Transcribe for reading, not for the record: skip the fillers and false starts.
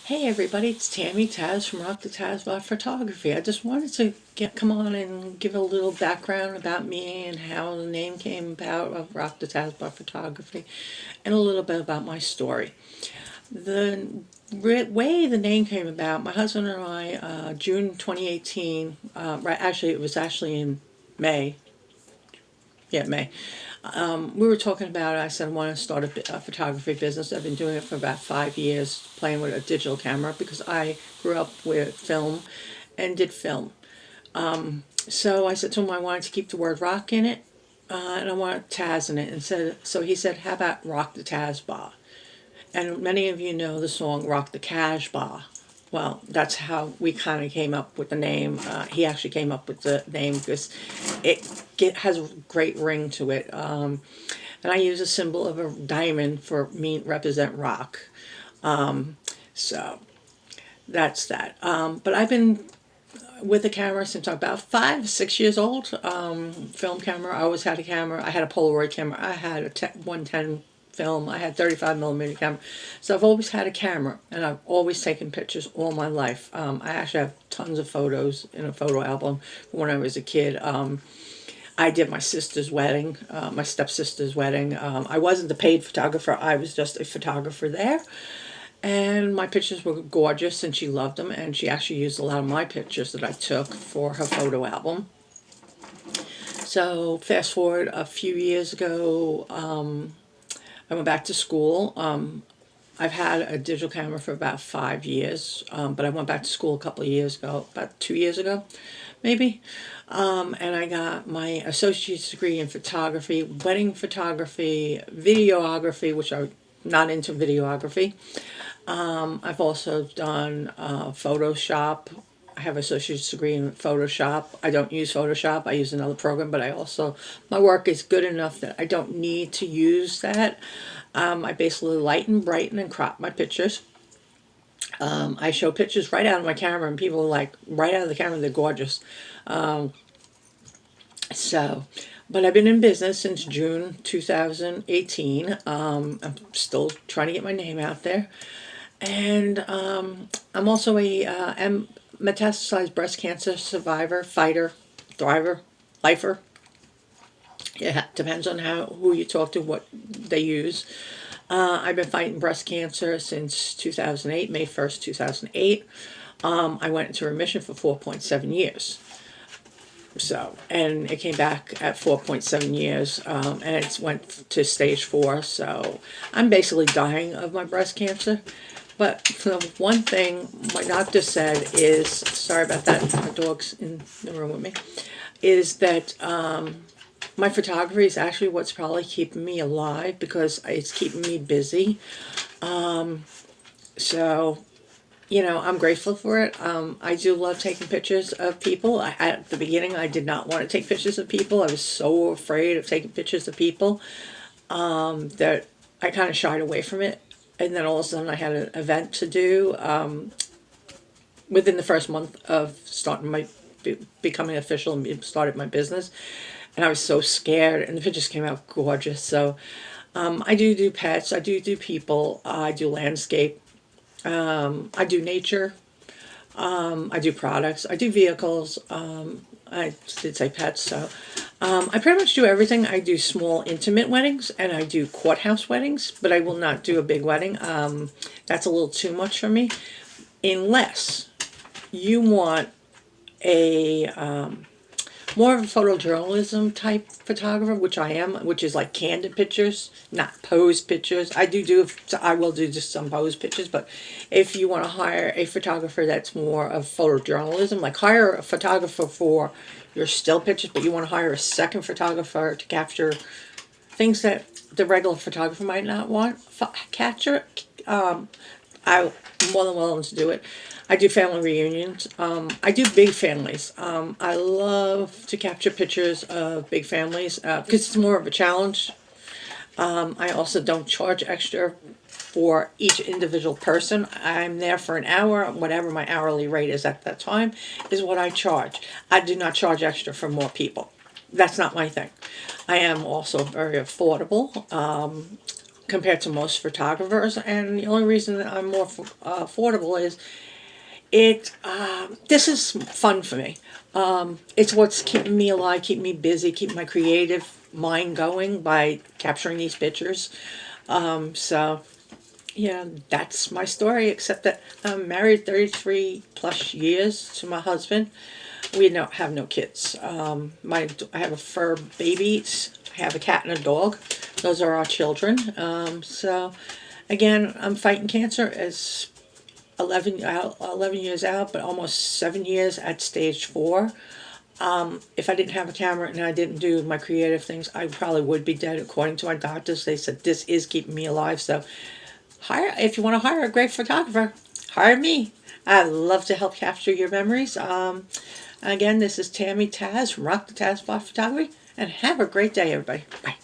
Hey everybody, it's Tammy Taz from Rock the TAZbah Photography. I just wanted to come on and give a little background about me and how the name came about of Rock the TAZbah Photography and a little bit about my story. The way the name came about, my husband and I, June 2018, it was actually in May. Yeah, May. We were talking about it. I said I want to start a photography business. I've been doing it for about 5 years, playing with a digital camera because I grew up with film and did film. So I said to him I wanted to keep the word rock in it, and I wanted Taz in it. And so he said, "How about Rock the TAZbah?" And many of you know the song "Rock the TAZbah." Well, that's how we kind of came up with the name. He actually came up with the name because has a great ring to it. And I use a symbol of a diamond for me represent rock. So that's that. But I've been with a camera since I'm about 5, 6 years old. Film camera. I always had a camera. I had a Polaroid camera. I had a 110 film. I had 35mm camera. So I've always had a camera, and I've always taken pictures all my life. I actually have tons of photos in a photo album from when I was a kid. I did my sister's wedding, my stepsister's wedding. I wasn't the paid photographer. I was just a photographer there. And my pictures were gorgeous, and she loved them. And she actually used a lot of my pictures that I took for her photo album. So fast forward a few years ago, I went back to school. I've had a digital camera for about 5 years, but I went back to school a couple of years ago, about 2 years ago, maybe. And I got my associate's degree in photography, wedding photography, videography, which I'm not into videography. I've also done Photoshop. I have an associate's degree in Photoshop. I don't use Photoshop. I use another program, but my work is good enough that I don't need to use that. I basically lighten, brighten, and crop my pictures. I show pictures right out of my camera, and people are like, right out of the camera, they're gorgeous. So, but I've been in business since June 2018. I'm still trying to get my name out there. And I'm also a metastasized breast cancer survivor, fighter, thriver, lifer. Yeah, depends on who you talk to, what they use. I've been fighting breast cancer since 2008, May 1st, 2008. I went into remission for 4.7 years. So, and it came back at 4.7 years, and it went to stage 4. So, I'm basically dying of my breast cancer. But the one thing my doctor said is, sorry about that, my dog's in the room with me, is that my photography is actually what's probably keeping me alive because it's keeping me busy. So, I'm grateful for it. I do love taking pictures of people. At the beginning, I did not want to take pictures of people. I was so afraid of taking pictures of people that I kind of shied away from it. And then all of a sudden, I had an event to do within the first month of becoming official and started my business. And I was so scared, and the pictures came out gorgeous. So I do pets. I do people. I do landscape. I do nature. I do products. I do vehicles. I did say pets, so I pretty much do everything. I do small, intimate weddings, and I do courthouse weddings, but I will not do a big wedding. That's a little too much for me, unless you want a more of a photojournalism type photographer, which I am, which is like candid pictures, not pose pictures. I will do just some pose pictures, but if you want to hire a photographer that's more of photojournalism, like hire a photographer for your still pictures, but you want to hire a second photographer to capture things that the regular photographer might not want capture. I'm more than willing to do it. I do family reunions. I do big families. I love to capture pictures of big families because it's more of a challenge. I also don't charge extra for each individual person. I'm there for an hour. Whatever my hourly rate is at that time is what I charge. I do not charge extra for more people. That's not my thing. I am also very affordable. compared to most photographers. And the only reason that I'm more affordable is it. This is fun for me. It's what's keeping me alive, keeping me busy, keeping my creative mind going by capturing these pictures. So yeah, that's my story, except that I'm married 33 plus years to my husband. We don't have no kids. I have a fur baby. I have a cat and a dog. Those are our children. So again, I'm fighting cancer as 11 years out, but almost 7 years at stage 4. If I didn't have a camera and I didn't do my creative things, I probably would be dead. According to my doctors, they said this is keeping me alive. So if you want to hire a great photographer, hire me. I love to help capture your memories. Again, this is Tammy Taz from Rock the TAZbah Photography, and have a great day, everybody. Bye.